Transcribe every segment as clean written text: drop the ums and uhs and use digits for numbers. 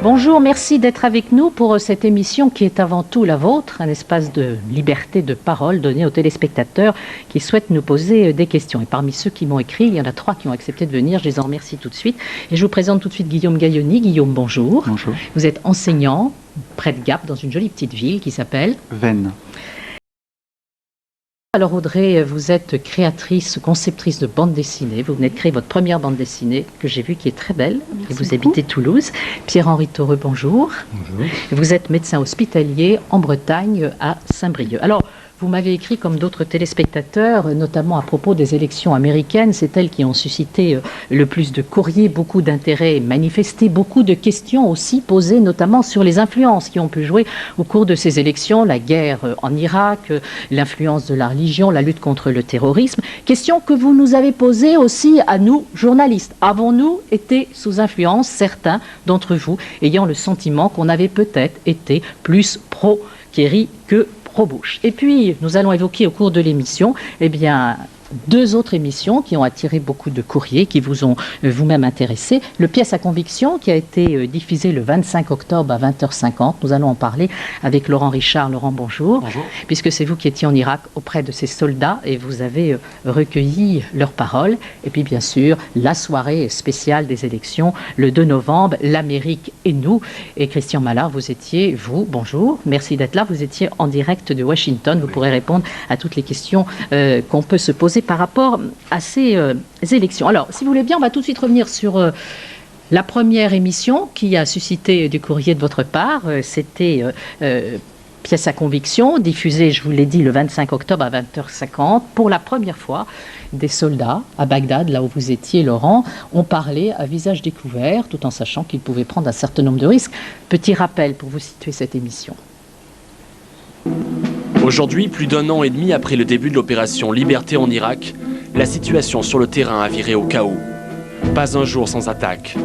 Bonjour, merci d'être avec nous pour cette émission qui est avant tout la vôtre, un espace de liberté de parole donné aux téléspectateurs qui souhaitent nous poser des questions. Et parmi ceux qui m'ont écrit, il y en a 3 qui ont accepté de venir, je les en remercie tout de suite. Et je vous présente tout de suite Guillaume Gailloni. Guillaume, bonjour. Bonjour. Vous êtes enseignant près de Gap, dans une jolie petite ville qui s'appelle Veynes. Alors Audrey, vous êtes créatrice, conceptrice de bande dessinée. Vous venez de créer votre première bande dessinée que j'ai vue qui est très belle. Merci et vous beaucoup. habitez Toulouse. Pierre-Henri Taureux, bonjour. Bonjour. Vous êtes médecin hospitalier en Bretagne à Saint-Brieuc. Alors, vous m'avez écrit comme d'autres téléspectateurs, notamment à propos des élections américaines. C'est elles qui ont suscité le plus de courriers, beaucoup d'intérêt manifesté, beaucoup de questions aussi posées, notamment sur les influences qui ont pu jouer au cours de ces élections, la guerre en Irak, l'influence de la religion, la lutte contre le terrorisme. Questions que vous nous avez posées aussi à nous, journalistes. Avons-nous été sous influence, certains d'entre vous, ayant le sentiment qu'on avait peut-être été plus pro-Kerry que pro-Bush. Et puis, nous allons évoquer au cours de l'émission, eh bien, 2 autres émissions qui ont attiré beaucoup de courriers, qui vous ont vous-même intéressé. Le Pièce à conviction, qui a été diffusé le 25 octobre à 20h50. Nous allons en parler avec Laurent Richard. Laurent, bonjour. Bonjour. Puisque c'est vous qui étiez en Irak auprès de ces soldats et vous avez recueilli leurs paroles. Et puis, bien sûr, la soirée spéciale des élections, le 2 novembre, l'Amérique et nous. Et Christian Mallard, vous étiez, vous, bonjour, merci d'être là. Vous étiez en direct de Washington. Vous pourrez répondre à toutes les questions qu'on peut se poser par rapport à ces élections. Alors, si vous voulez bien, on va tout de suite revenir sur la première émission qui a suscité du courrier de votre part. C'était Pièce à conviction, diffusée, je vous l'ai dit, le 25 octobre à 20h50. Pour la première fois, des soldats à Bagdad, là où vous étiez, Laurent, ont parlé à visage découvert, tout en sachant qu'ils pouvaient prendre un certain nombre de risques. Petit rappel pour vous situer cette émission. Aujourd'hui, plus d'1 an et demi après le début de l'opération Liberté en Irak, la situation sur le terrain a viré au chaos. Pas un jour sans attaque.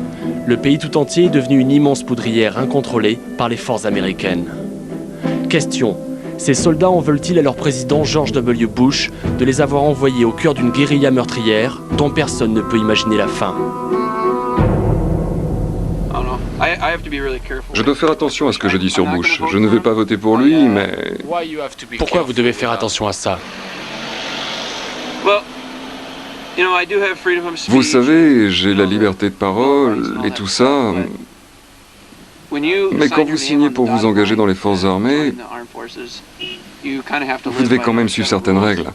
Le pays tout entier est devenu une immense poudrière incontrôlée par les forces américaines. Question, ces soldats en veulent-ils à leur président George W. Bush de les avoir envoyés au cœur d'une guérilla meurtrière dont personne ne peut imaginer la fin? Je dois faire attention à ce que je dis sur Bush. Je ne vais pas voter pour lui, mais... Pourquoi vous devez faire attention à ça? Vous savez, j'ai la liberté de parole et tout ça. Mais quand vous signez pour vous engager dans les forces armées, vous devez quand même suivre certaines règles.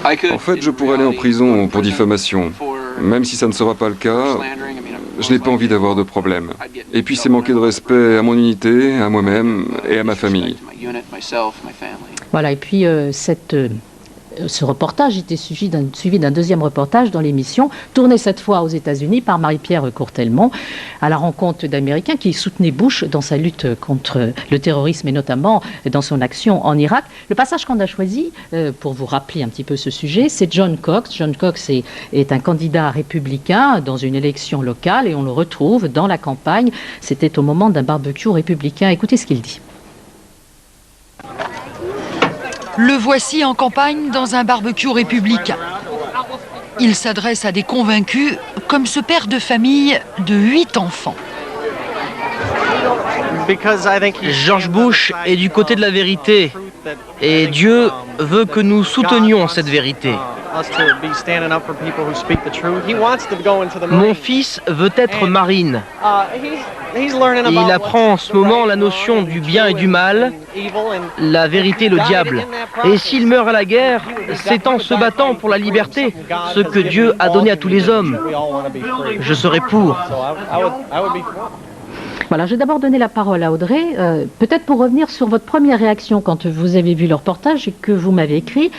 En fait, je pourrais aller en prison pour diffamation. Même si ça ne sera pas le cas, je n'ai pas envie d'avoir de problème. Et puis c'est manquer de respect à mon unité, à moi-même et à ma famille. Voilà, et puis ce reportage était suivi d'un deuxième reportage dans l'émission, tourné cette fois aux États-Unis par Marie-Pierre Courtelmont, à la rencontre d'Américains qui soutenaient Bush dans sa lutte contre le terrorisme et notamment dans son action en Irak. Le passage qu'on a choisi, pour vous rappeler un petit peu ce sujet, c'est John Cox. John Cox est un candidat républicain dans une élection locale et on le retrouve dans la campagne. C'était au moment d'un barbecue républicain. Écoutez ce qu'il dit. Le voici en campagne dans un barbecue républicain. Il s'adresse à des convaincus comme ce père de famille de 8 enfants. George Bush est du côté de la vérité et Dieu veut que nous soutenions cette vérité. Mon fils veut être marine. Il apprend en ce moment la notion du bien et du mal, la vérité et le diable. Et s'il meurt à la guerre, c'est en se battant pour la liberté, ce que Dieu a donné à tous les hommes. Je serai pour. Voilà, je vais d'abord donner la parole à Audrey, peut-être pour revenir sur votre première réaction quand vous avez vu le reportage et que vous m'avez écrit.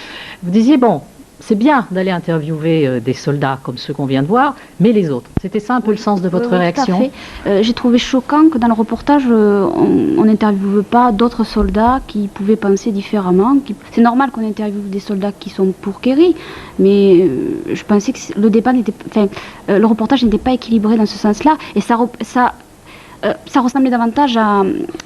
Vous disiez, bon, c'est bien d'aller interviewer des soldats comme ceux qu'on vient de voir, mais les autres. C'était ça un peu le sens de votre réaction? Tout à fait. J'ai trouvé choquant que dans le reportage, on n'interviewe pas d'autres soldats qui pouvaient penser différemment. C'est normal qu'on interviewe des soldats qui sont pour Kerry, mais je pensais que le débat n'était, le reportage n'était pas équilibré dans ce sens-là, et ça ressemblait davantage à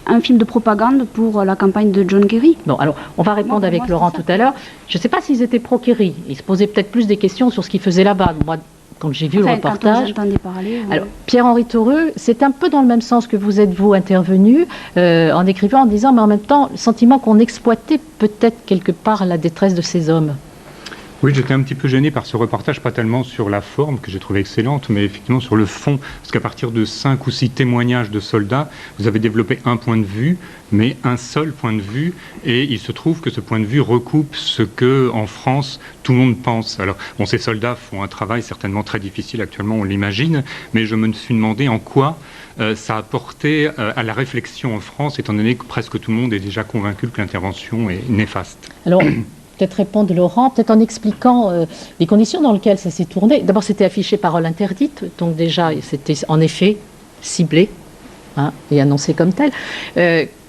un film de propagande pour la campagne de John Kerry. Bon, alors, on va répondre avec Laurent tout à l'heure. Je ne sais pas s'ils étaient pro-Kerry. Ils se posaient peut-être plus des questions sur ce qu'ils faisaient là-bas. Moi, quand j'ai vu le Quand reportage. on vous entendait parler. Alors, Pierre-Henri Torreux, c'est un peu dans le même sens que vous êtes-vous intervenu en écrivant, en disant, mais en même temps, le sentiment qu'on exploitait peut-être quelque part la détresse de ces hommes. Oui, j'étais un petit peu gêné par ce reportage, pas tellement sur la forme, que j'ai trouvé excellente, mais effectivement sur le fond. Parce qu'à partir de 5 ou 6 témoignages de soldats, vous avez développé un point de vue, mais un seul point de vue, et il se trouve que ce point de vue recoupe ce que, en France, tout le monde pense. Alors, bon, ces soldats font un travail certainement très difficile actuellement, on l'imagine, mais je me suis demandé en quoi ça a porté à la réflexion en France, étant donné que presque tout le monde est déjà convaincu que l'intervention est néfaste. Alors, peut-être répondre Laurent, peut-être en expliquant les conditions dans lesquelles ça s'est tourné. D'abord, c'était affiché parole interdite, donc déjà, c'était en effet ciblé et annoncé comme tel.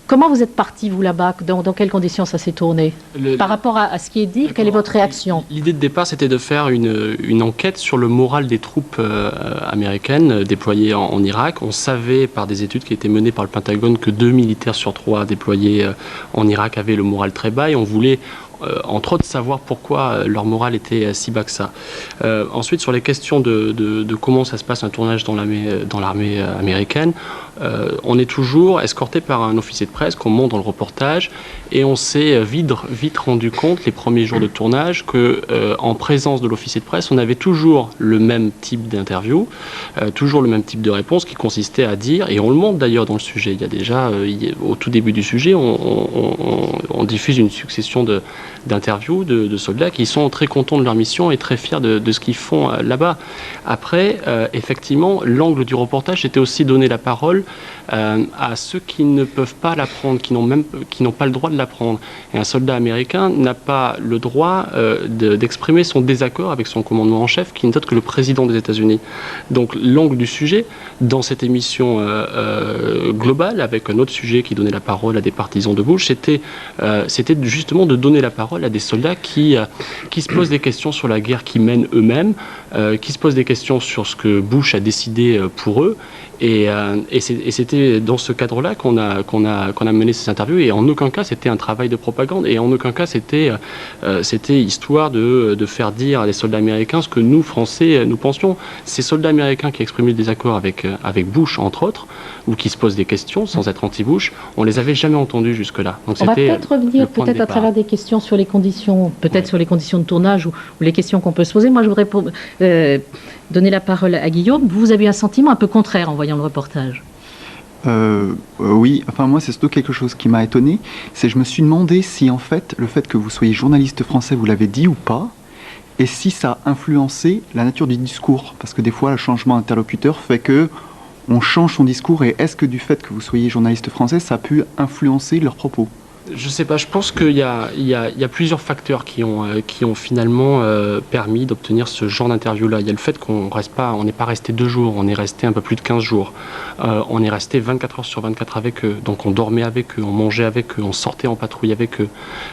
Comment vous êtes parti, vous, là-bas? Dans quelles conditions ça s'est tourné? Par rapport à ce qui est dit, quelle est votre réaction? L'idée de départ, c'était de faire une enquête sur le moral des troupes américaines déployées en Irak. On savait, par des études qui étaient menées par le Pentagone, que 2 militaires sur 3 déployés en Irak avaient le moral très bas, et on voulait entre autres savoir pourquoi leur morale était si bas que ça. Ensuite, sur les questions de comment ça se passe un tournage dans l'armée américaine, on est toujours escorté par un officier de presse qu'on montre dans le reportage, et on s'est vite rendu compte les premiers jours de tournage que en présence de l'officier de presse, on avait toujours le même type d'interview, toujours le même type de réponse qui consistait à dire, et on le montre d'ailleurs dans le sujet, il y a déjà au tout début du sujet, on diffuse une succession d'interviews de soldats qui sont très contents de leur mission et très fiers de ce qu'ils font là-bas. Après, effectivement, l'angle du reportage était aussi donner la parole à ceux qui ne peuvent pas l'apprendre, qui n'ont pas le droit de l'apprendre. Et un soldat américain n'a pas le droit d'exprimer son désaccord avec son commandement en chef, qui n'est autre que le président des États-Unis. Donc l'angle du sujet, dans cette émission globale, avec un autre sujet qui donnait la parole à des partisans de Bush, c'était justement de donner la parole à des soldats qui se posent des questions sur la guerre qu'ils mènent eux-mêmes, qui se posent des questions sur ce que Bush a décidé pour eux. Et c'était dans ce cadre-là qu'on a mené ces interviews, et en aucun cas c'était un travail de propagande, et en aucun cas c'était histoire de faire dire à des soldats américains ce que nous, Français, nous pensions. Ces soldats américains qui exprimaient le désaccord avec Bush, entre autres, ou qui se posent des questions sans être anti-Bush, on les avait jamais entendus jusque-là. Donc on va peut-être revenir à travers des questions sur les conditions, sur les conditions de tournage ou les questions qu'on peut se poser. Moi, je voudrais donner la parole à Guillaume. Vous avez eu un sentiment un peu contraire en voyant le reportage. Oui, enfin moi c'est surtout quelque chose qui m'a étonné, c'est je me suis demandé si en fait le fait que vous soyez journaliste français, vous l'avez dit ou pas, et si ça a influencé la nature du discours, parce que des fois le changement d'interlocuteur fait que on change son discours, et est-ce que du fait que vous soyez journaliste français, ça a pu influencer leurs propos? Je sais pas, je pense qu'il y a plusieurs facteurs qui ont finalement permis d'obtenir ce genre d'interview-là. Il y a le fait qu'on n'est pas resté 2 jours, on est resté un peu plus de 15 jours. On est resté 24 heures sur 24 avec eux. Donc on dormait avec eux, on mangeait avec eux, on sortait en patrouille avec eux.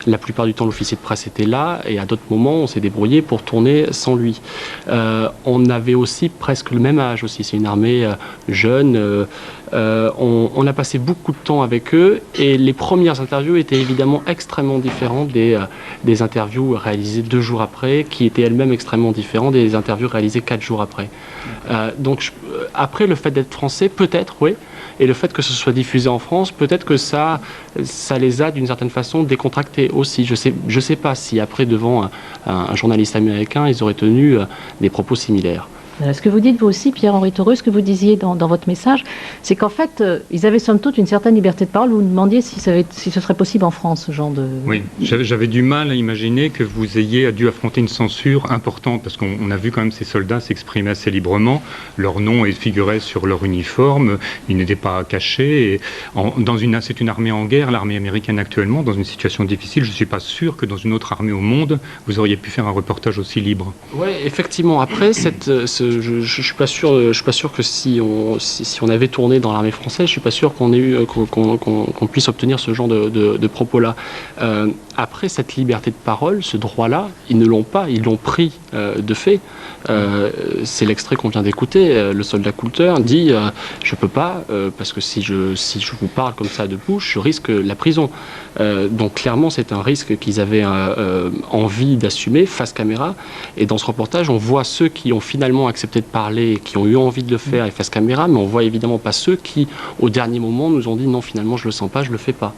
La plupart du temps, l'officier de presse était là, et à d'autres moments, on s'est débrouillé pour tourner sans lui. On avait aussi presque le même âge aussi. C'est une armée jeune. On a passé beaucoup de temps avec eux, et les premières interviews étaient évidemment extrêmement différentes des interviews réalisées 2 jours après, qui étaient elles-mêmes extrêmement différentes des interviews réalisées 4 jours après. Donc après, le fait d'être français, peut-être, oui, et le fait que ce soit diffusé en France, peut-être que ça les a d'une certaine façon décontractés aussi. Je sais pas si après, devant un journaliste américain, ils auraient tenu des propos similaires. Ce que vous dites, vous aussi, Pierre-Henri Torreux, ce que vous disiez dans votre message, c'est qu'en fait, ils avaient somme toute une certaine liberté de parole. Vous vous demandiez si ce serait possible en France, ce genre de... Oui, j'avais du mal à imaginer que vous ayez dû affronter une censure importante, parce qu'on a vu quand même ces soldats s'exprimer assez librement. Leur nom figurait sur leur uniforme, ils n'étaient pas cachés. C'est une armée en guerre, l'armée américaine actuellement, dans une situation difficile. Je ne suis pas sûr que dans une autre armée au monde, vous auriez pu faire un reportage aussi libre. Oui, effectivement. Après, je suis pas sûr que si on avait tourné dans l'armée française, je suis pas sûr qu'on puisse obtenir ce genre de propos-là. après, cette liberté de parole, ce droit-là, ils ne l'ont pas, ils l'ont pris de fait. C'est l'extrait qu'on vient d'écouter. Le soldat Coulter dit je peux pas, parce que si je vous parle comme ça de bouche, je risque la prison. Donc clairement, c'est un risque qu'ils avaient envie d'assumer face caméra. Et dans ce reportage, on voit ceux qui ont finalement accepté de parler, qui ont eu envie de le faire et face caméra, mais on voit évidemment pas ceux qui, au dernier moment, nous ont dit non, finalement, je le sens pas, je le fais pas.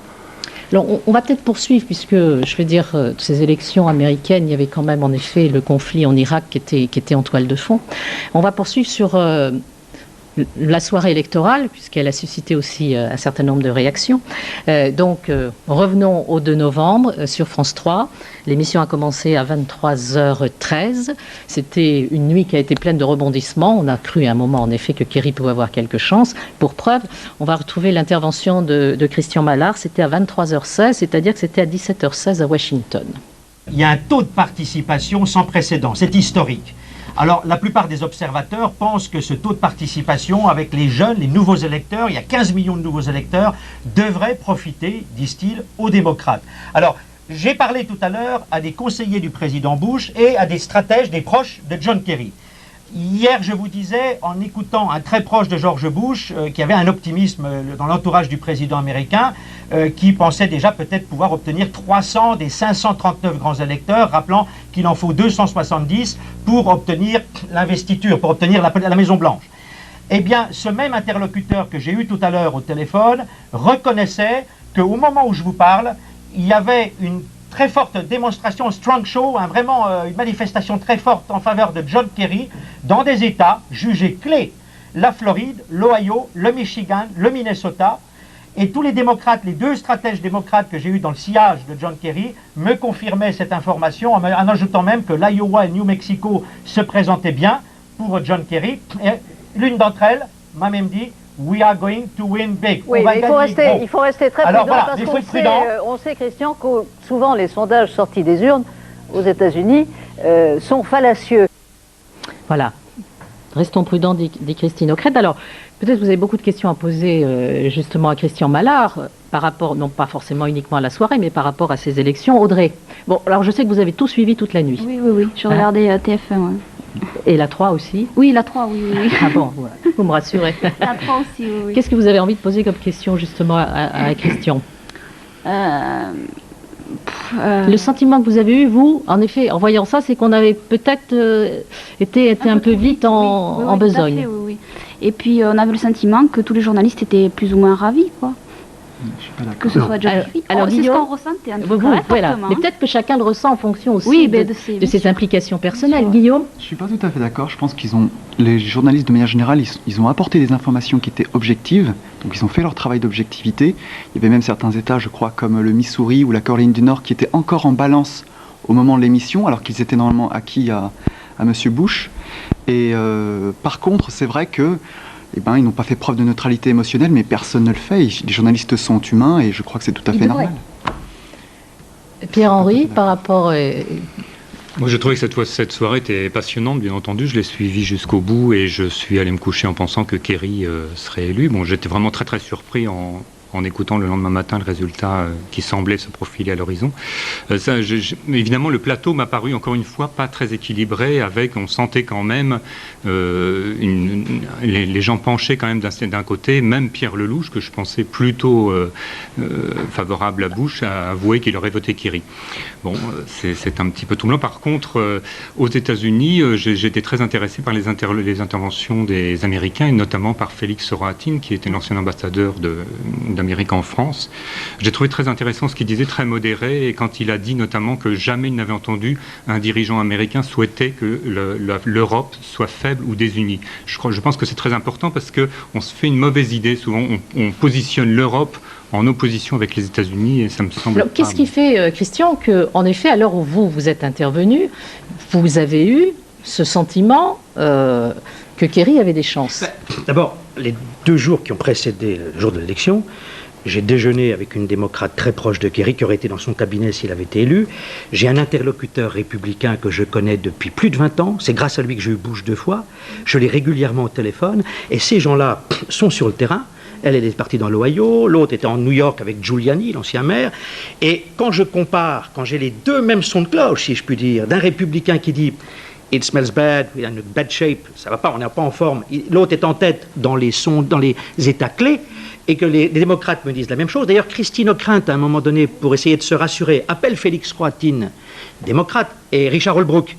Alors, on va peut-être poursuivre, puisque, je veux dire, ces élections américaines, il y avait quand même, en effet, le conflit en Irak qui était en toile de fond. On va poursuivre sur la soirée électorale, puisqu'elle a suscité aussi un certain nombre de réactions. Revenons au 2 novembre sur France 3. L'émission a commencé à 23h13. C'était une nuit qui a été pleine de rebondissements. On a cru à un moment, en effet, que Kerry pouvait avoir quelque chance. Pour preuve, on va retrouver l'intervention de Christian Mallard. C'était à 23h16, c'est-à-dire que c'était à 17h16 à Washington. Il y a un taux de participation sans précédent. C'est historique. Alors, la plupart des observateurs pensent que ce taux de participation avec les jeunes, les nouveaux électeurs, il y a 15 millions de nouveaux électeurs, devrait profiter, disent-ils, aux démocrates. Alors, j'ai parlé tout à l'heure à des conseillers du président Bush et à des stratèges, des proches de John Kerry. Hier, je vous disais, en écoutant un très proche de George Bush, qui avait un optimisme dans l'entourage du président américain, qui pensait déjà peut-être pouvoir obtenir 300 des 539 grands électeurs, rappelant qu'il en faut 270 pour obtenir l'investiture, pour obtenir la Maison-Blanche. Eh bien, ce même interlocuteur que j'ai eu tout à l'heure au téléphone reconnaissait qu'au moment où je vous parle, il y avait une très forte démonstration, strong show, vraiment une manifestation très forte en faveur de John Kerry dans des États jugés clés, la Floride, l'Ohio, le Michigan, le Minnesota. Et tous les démocrates, les 2 stratèges démocrates que j'ai eus dans le sillage de John Kerry me confirmaient cette information en ajoutant même que l'Iowa et New Mexico se présentaient bien pour John Kerry. Et l'une d'entre elles m'a même dit We are going to win big. Oui, mais il faut rester très prudent parce qu'on sait, Christian, que souvent les sondages sortis des urnes aux États-Unis sont fallacieux. Voilà. Restons prudents, dit Christine Ockrent. Alors, peut-être vous avez beaucoup de questions à poser justement à Christian Mallard par rapport, non pas forcément uniquement à la soirée, mais par rapport à ces élections. Audrey, bon, alors je sais que vous avez tout suivi toute la nuit. Oui, je regardais TF1. Ouais. Et la 3 aussi? Oui, la 3, oui. Ah bon, voilà. Vous me rassurez. La 3 aussi, oui. Qu'est-ce que vous avez envie de poser comme question justement à Christian? Le sentiment que vous avez eu, vous, en effet, en voyant ça, c'est qu'on avait peut-être été un peu vite en besogne. Oui. Et puis on avait le sentiment que tous les journalistes étaient plus ou moins ravis, quoi. Je suis pas d'accord. Que ce soit John Kerry. Alors, c'est ce qu'on ressentait en tout cas. Voilà. Mais peut-être que chacun le ressent en fonction aussi de ses implications personnelles. Guillaume? Je suis pas tout à fait d'accord. Je pense les journalistes de manière générale, ils ont apporté des informations qui étaient objectives. Donc ils ont fait leur travail d'objectivité. Il y avait même certains États, je crois, comme le Missouri ou la Caroline du Nord, qui étaient encore en balance au moment de l'émission, alors qu'ils étaient normalement acquis à Monsieur Bush. Et par contre, c'est vrai que ils n'ont pas fait preuve de neutralité émotionnelle, mais personne ne le fait. Les journalistes sont humains et je crois que c'est tout à fait normal. Pierre-Henri, par rapport... Moi, je trouvais que cette soirée était passionnante, bien entendu. Je l'ai suivie jusqu'au bout et je suis allé me coucher en pensant que Kerry serait élu. Bon, j'étais vraiment très très surpris en écoutant le lendemain matin le résultat qui semblait se profiler à l'horizon. Évidemment, le plateau m'a paru encore une fois pas très équilibré, on sentait quand même les gens penchaient quand même d'un côté, même Pierre Lelouch, que je pensais plutôt favorable à Bush, a avoué qu'il aurait voté Kerry. Bon, c'est un petit peu troublant. Par contre, aux États-Unis, j'étais très intéressé par les interventions des Américains, et notamment par Félix Soratin, qui était l'ancien ambassadeur d'Amérique en France. J'ai trouvé très intéressant ce qu'il disait, très modéré, et quand il a dit notamment que jamais il n'avait entendu un dirigeant américain souhaiter que l'Europe soit faible ou désunie. Je pense que c'est très important parce qu'on se fait une mauvaise idée. Souvent, on positionne l'Europe en opposition avec les États-Unis, et ça me semble... Alors, qu'est-ce qui fait, Christian, qu'en effet, à l'heure où vous êtes intervenu, vous avez eu ce sentiment que Kerry avait des chances? D'abord, les 2 jours qui ont précédé le jour de l'élection, j'ai déjeuné avec une démocrate très proche de Kerry, qui aurait été dans son cabinet s'il avait été élu. J'ai un interlocuteur républicain que je connais depuis plus de 20 ans. C'est grâce à lui que j'ai eu Bush 2 fois. Je l'ai régulièrement au téléphone. Et ces gens-là sont sur le terrain. Elle est partie dans l'Ohio, l'autre était en New York avec Giuliani, l'ancien maire. Et quand je compare, quand j'ai les deux mêmes sons de cloche, si je puis dire, d'un républicain qui dit « It smells bad, we're in a bad shape, ça va pas, on n'est pas en forme », l'autre est en tête dans les états clés, et que les démocrates me disent la même chose. D'ailleurs, Christine Ockrent, à un moment donné, pour essayer de se rassurer, appelle Félix Rohatyn, démocrate, et Richard Holbrooke,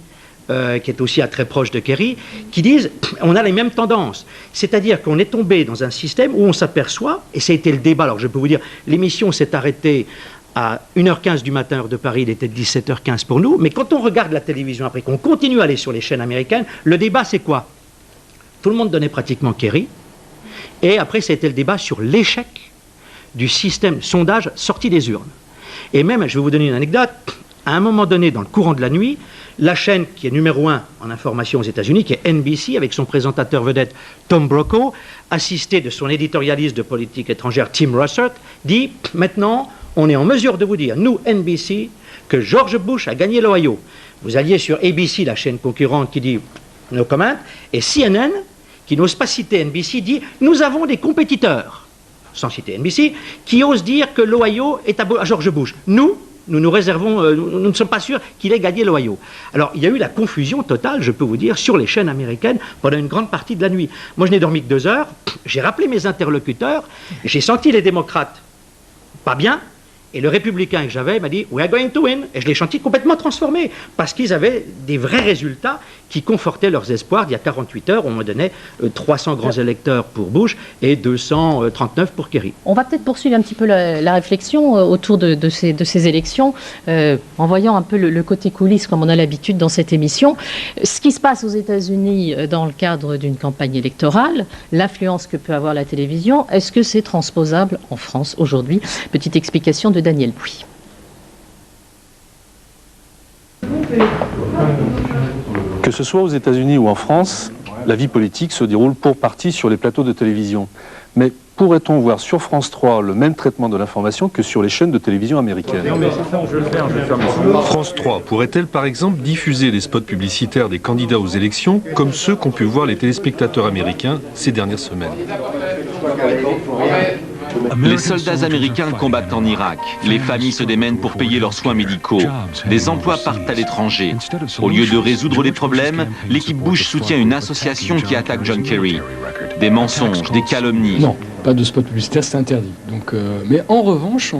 qui est aussi très proche de Kerry, qui disent on a les mêmes tendances. C'est-à-dire qu'on est tombé dans un système où on s'aperçoit, et ça a été le débat, alors je peux vous dire, l'émission s'est arrêtée à 1h15 du matin, heure de Paris, il était 17h15 pour nous, mais quand on regarde la télévision après, qu'on continue à aller sur les chaînes américaines, le débat c'est quoi? Tout le monde donnait pratiquement Kerry, et après c'était le débat sur l'échec du système sondage sorti des urnes. Et même, je vais vous donner une anecdote, à un moment donné, dans le courant de la nuit, la chaîne qui est numéro 1 en information aux États-Unis, qui est NBC, avec son présentateur vedette Tom Brokaw, assisté de son éditorialiste de politique étrangère Tim Russert, dit « Maintenant, on est en mesure de vous dire, nous, NBC, que George Bush a gagné l'Ohio. » Vous alliez sur ABC, la chaîne concurrente, qui dit « No comment », et CNN, qui n'ose pas citer NBC, dit « Nous avons des compétiteurs », sans citer NBC, qui osent dire que l'Ohio est à George Bush. Nous réservons, nous ne sommes pas sûrs qu'il ait gagné l'Ohio. Alors, il y a eu la confusion totale, je peux vous dire, sur les chaînes américaines pendant une grande partie de la nuit. Moi, je n'ai dormi que 2 heures, j'ai rappelé mes interlocuteurs, j'ai senti les démocrates pas bien, et le républicain que j'avais m'a dit « We are going to win », et je l'ai senti complètement transformé, parce qu'ils avaient des vrais résultats qui confortaient leurs espoirs. Il y a 48 heures, on me donnait 300 grands électeurs pour Bush et 239 pour Kerry. On va peut-être poursuivre un petit peu la réflexion autour de ces élections, en voyant un peu le côté coulisses, comme on a l'habitude dans cette émission. Ce qui se passe aux États-Unis dans le cadre d'une campagne électorale, l'influence que peut avoir la télévision, est-ce que c'est transposable en France aujourd'hui? Petite explication de Daniel Bouy. Que ce soit aux États-Unis ou en France, la vie politique se déroule pour partie sur les plateaux de télévision. Mais pourrait-on voir sur France 3 le même traitement de l'information que sur les chaînes de télévision américaines? France 3 pourrait-elle par exemple diffuser les spots publicitaires des candidats aux élections comme ceux qu'ont pu voir les téléspectateurs américains ces dernières semaines? Les soldats américains combattent en Irak. Les familles se démènent pour payer leurs soins médicaux. Des emplois partent à l'étranger. Au lieu de résoudre les problèmes, l'équipe Bush soutient une association qui attaque John Kerry. Des mensonges, des calomnies. Non, pas de spot publicitaire, c'est interdit. Donc, mais en revanche,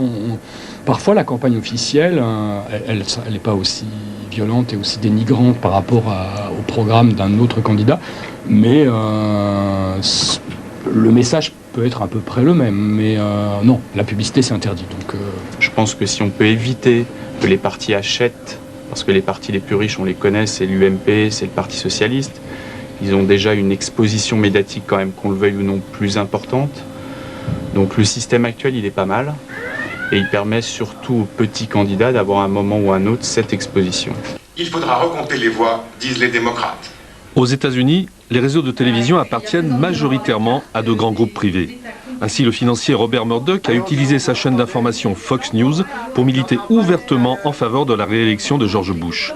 parfois la campagne officielle, elle n'est pas aussi violente et aussi dénigrante par rapport au programme d'un autre candidat, mais le message peut être à peu près le même, mais non, la publicité c'est interdit. Donc, je pense que si on peut éviter que les partis achètent, parce que les partis les plus riches, on les connaît, c'est l'UMP, c'est le Parti Socialiste, ils ont déjà une exposition médiatique quand même, qu'on le veuille ou non, plus importante. Donc le système actuel, il est pas mal, et il permet surtout aux petits candidats d'avoir à un moment ou à un autre cette exposition. Il faudra recompter les voix, disent les démocrates. Aux États-Unis, les réseaux de télévision appartiennent majoritairement à de grands groupes privés. Ainsi, le financier Robert Murdoch a utilisé sa chaîne d'information Fox News pour militer ouvertement en faveur de la réélection de George Bush.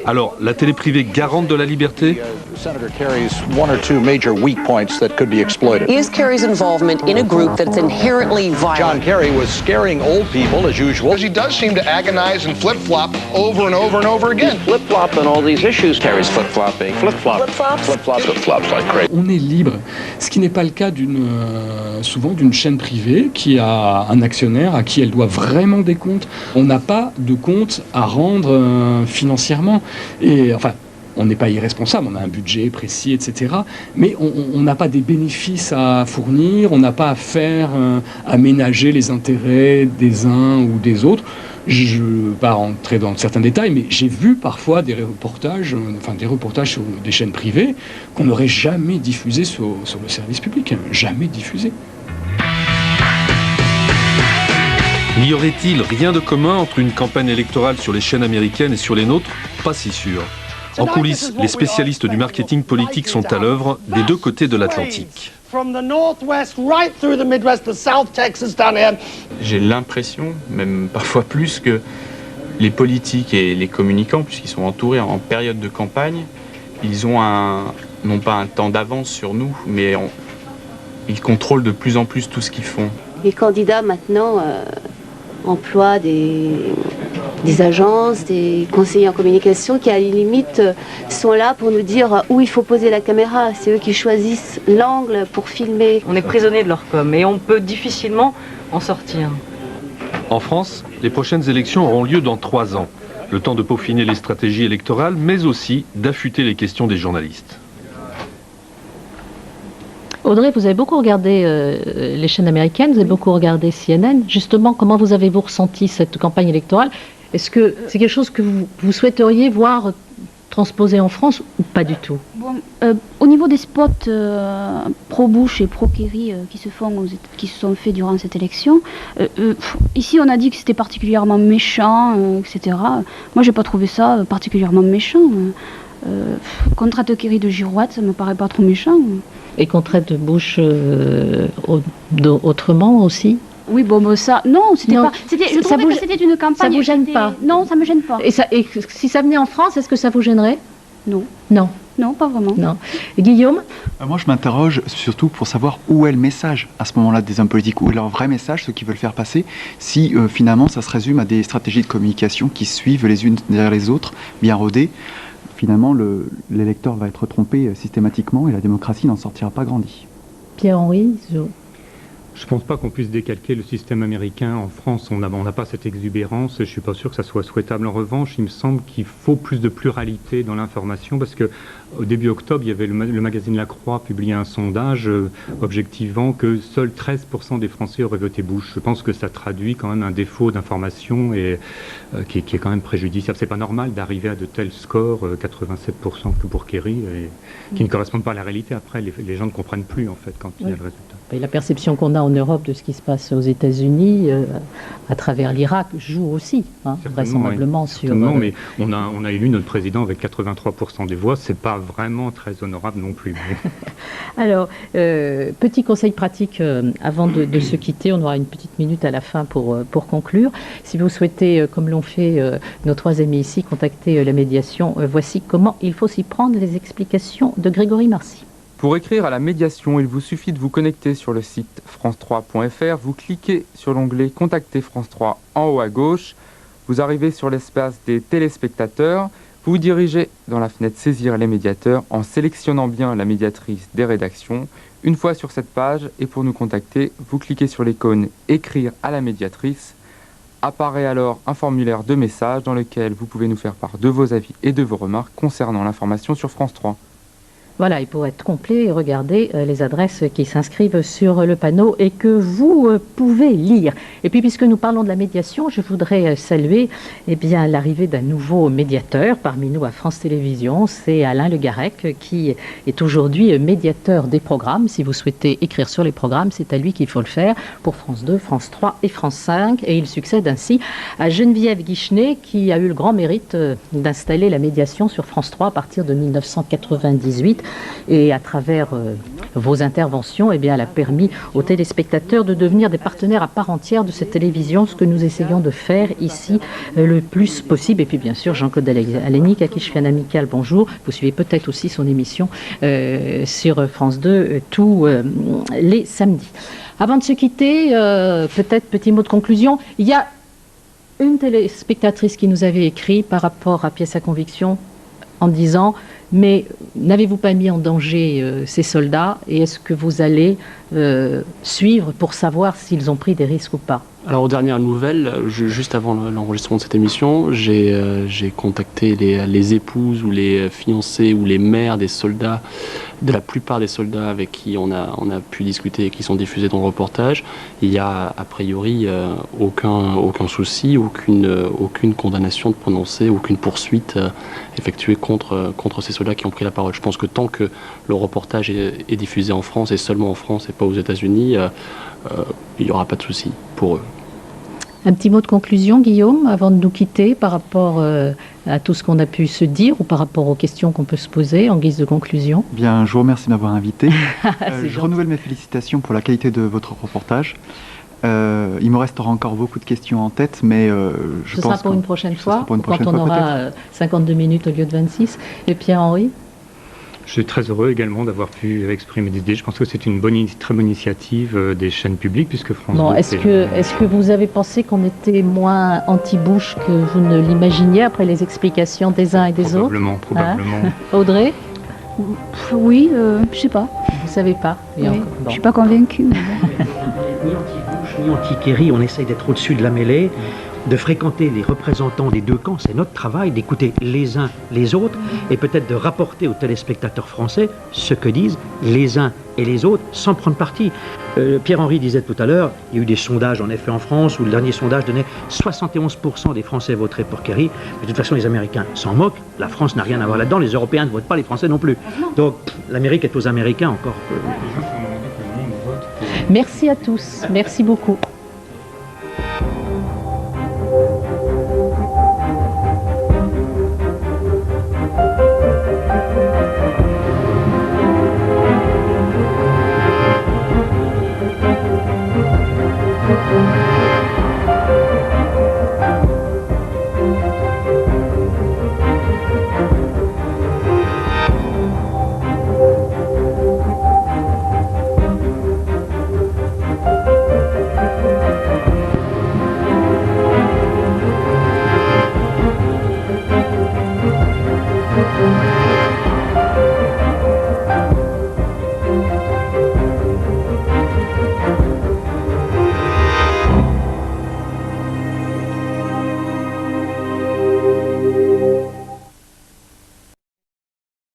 Alors, la télé privée garante de la liberté? Senator Kerry's one or two major weak points that could be exploited. Is Kerry's involvement in a group that's inherently violent? John Kerry was scaring old people as usual. He does seem to agonize and flip-flop over and over and over again. Flip-flop on all these issues. Kerry's flip-flopping. Flip-flop. Flip-flops? Flip-flops. Flip-flops like crazy. On est libre, ce qui n'est pas le cas souvent d'une chaîne privée qui a un actionnaire à qui elle doit vraiment des comptes. On n'a pas de compte à rendre financièrement. Et enfin, on n'est pas irresponsable, on a un budget précis, etc. Mais on n'a pas des bénéfices à fournir, on n'a pas à faire aménager les intérêts des uns ou des autres. Je ne veux pas rentrer dans certains détails, mais j'ai vu parfois des reportages sur des chaînes privées qu'on n'aurait jamais diffusées sur le service public, jamais diffusées. N'y aurait-il rien de commun entre une campagne électorale sur les chaînes américaines et sur les nôtres? Pas si sûr. En coulisses, les spécialistes du marketing politique sont à l'œuvre des deux côtés de l'Atlantique. J'ai l'impression, même parfois plus, que les politiques et les communicants, puisqu'ils sont entourés en période de campagne, ils ont non pas un temps d'avance sur nous, mais Ils contrôlent de plus en plus tout ce qu'ils font. Les candidats maintenant emploient des agences, des conseillers en communication qui à la limite sont là pour nous dire où il faut poser la caméra. C'est eux qui choisissent l'angle pour filmer. On est prisonnier de leur com et on peut difficilement en sortir. En France, les prochaines élections auront lieu dans 3 ans. Le temps de peaufiner les stratégies électorales, mais aussi d'affûter les questions des journalistes. Audrey, vous avez beaucoup regardé les chaînes américaines, vous avez beaucoup regardé CNN. Justement, comment vous avez-vous ressenti cette campagne électorale? Est-ce que c'est quelque chose que vous souhaiteriez voir transposé en France ou pas du tout? Au niveau des spots pro-Bush et pro-Kerry qui se sont faits durant cette élection, ici on a dit que c'était particulièrement méchant, etc. Moi j'ai pas trouvé ça particulièrement méchant. Contrainte Kerry de girouette, ça me paraît pas trop méchant. Et contrainte de Bush autrement aussi? Oui, bon, ça, non, c'était pas. Je trouvais que c'était une campagne. Ça vous gêne pas? Non, ça me gêne pas. Et si ça venait en France, est-ce que ça vous gênerait? Non. Non. Non, pas vraiment. Non. Et Guillaume? Moi, je m'interroge surtout pour savoir où est le message à ce moment-là des hommes politiques, où est leur vrai message, ce qu'ils veulent faire passer, si finalement ça se résume à des stratégies de communication qui suivent les unes derrière les autres, bien rodées. Finalement, l'électeur va être trompé systématiquement et la démocratie n'en sortira pas grandie. Pierre-Henri? Je ne pense pas qu'on puisse décalquer le système américain en France. On n'a pas cette exubérance. Je ne suis pas sûr que ça soit souhaitable. En revanche, il me semble qu'il faut plus de pluralité dans l'information parce qu'au début octobre, il y avait le magazine La Croix publié un sondage objectivant que seuls 13% des Français auraient voté Bush. Je pense que ça traduit quand même un défaut d'information et qui est quand même préjudiciable. C'est pas normal d'arriver à de tels scores, 87% que pour Kerry, qui ne correspondent pas à la réalité. Après, les gens ne comprennent plus en fait quand il y a le résultat. Et la perception qu'on a en Europe de ce qui se passe aux États-Unis, à travers l'Irak, joue aussi, vraisemblablement oui. sur. Mais on a élu notre président avec 83% des voix. C'est pas vraiment très honorable non plus. Alors, petit conseil pratique avant de se quitter. On aura une petite minute à la fin pour conclure. Si vous souhaitez, comme l'ont fait nos 3 amis ici, contacter la médiation, voici comment il faut s'y prendre. Les explications de Grégory Marcy. Pour écrire à la médiation, il vous suffit de vous connecter sur le site france3.fr, vous cliquez sur l'onglet « Contacter France 3 » en haut à gauche, vous arrivez sur l'espace des téléspectateurs, vous vous dirigez dans la fenêtre « Saisir les médiateurs » en sélectionnant bien la médiatrice des rédactions. Une fois sur cette page, et pour nous contacter, vous cliquez sur l'icône « Écrire à la médiatrice ». Apparaît alors un formulaire de message dans lequel vous pouvez nous faire part de vos avis et de vos remarques concernant l'information sur France 3. Voilà, et pour être complet, regardez les adresses qui s'inscrivent sur le panneau et que vous pouvez lire. Et puis, puisque nous parlons de la médiation, je voudrais saluer l'arrivée d'un nouveau médiateur parmi nous à France Télévisions. C'est Alain Le Garec qui est aujourd'hui médiateur des programmes. Si vous souhaitez écrire sur les programmes, c'est à lui qu'il faut le faire pour France 2, France 3 et France 5. Et il succède ainsi à Geneviève Guichenet qui a eu le grand mérite d'installer la médiation sur France 3 à partir de 1998. Et à travers vos interventions, elle a permis aux téléspectateurs de devenir des partenaires à part entière de cette télévision, ce que nous essayons de faire ici le plus possible. Et puis bien sûr, Jean-Claude Alénic, à qui je fais un amical bonjour. Vous suivez peut-être aussi son émission sur France 2 tous les samedis. Avant de se quitter, peut-être petit mot de conclusion. Il y a une téléspectatrice qui nous avait écrit par rapport à Pièce à conviction en disant « Mais n'avez-vous pas mis en danger ces soldats et est-ce que vous allez suivre pour savoir s'ils ont pris des risques ou pas ?» Alors aux dernières nouvelles, juste avant l'enregistrement de cette émission, j'ai contacté les épouses ou les fiancées ou les mères des soldats, de la plupart des soldats avec qui on a pu discuter et qui sont diffusés dans le reportage. Il y a a priori aucun souci, aucune condamnation de prononcer, aucune poursuite effectuée contre ces soldats qui ont pris la parole. Je pense que tant que le reportage est diffusé en France et seulement en France et pas aux États-Unis, il n'y aura pas de souci pour eux. Un petit mot de conclusion, Guillaume, avant de nous quitter par rapport à tout ce qu'on a pu se dire ou par rapport aux questions qu'on peut se poser en guise de conclusion. Bien, je vous remercie de m'avoir invité. Je renouvelle mes félicitations pour la qualité de votre reportage. Il me restera encore beaucoup de questions en tête, mais ce sera pour une prochaine fois, quand on aura 52 minutes au lieu de 26. Et Pierre-Henri ? Je suis très heureux également d'avoir pu exprimer des idées. Je pense que c'est une très bonne initiative des chaînes publiques, puisque France 2... Est-ce que vous avez pensé qu'on était moins anti-Bush que vous ne l'imaginiez après les explications des uns et des autres? Probablement. Hein? Audrey? Oui, je sais pas. Vous savez pas? Oui. Je suis pas convaincue. Ni anti-Bush, ni anti-Kerry, on essaye d'être au-dessus de la mêlée, de fréquenter les représentants des deux camps. C'est notre travail d'écouter les uns les autres et peut-être de rapporter aux téléspectateurs français ce que disent les uns et les autres sans prendre parti. Pierre-Henri disait tout à l'heure, il y a eu des sondages en effet en France où le dernier sondage donnait 71% des Français voteraient pour Kerry. Mais de toute façon, les Américains s'en moquent. La France n'a rien à voir là-dedans. Les Européens ne votent pas, les Français non plus. Donc l'Amérique est aux Américains encore. Merci à tous. Merci beaucoup.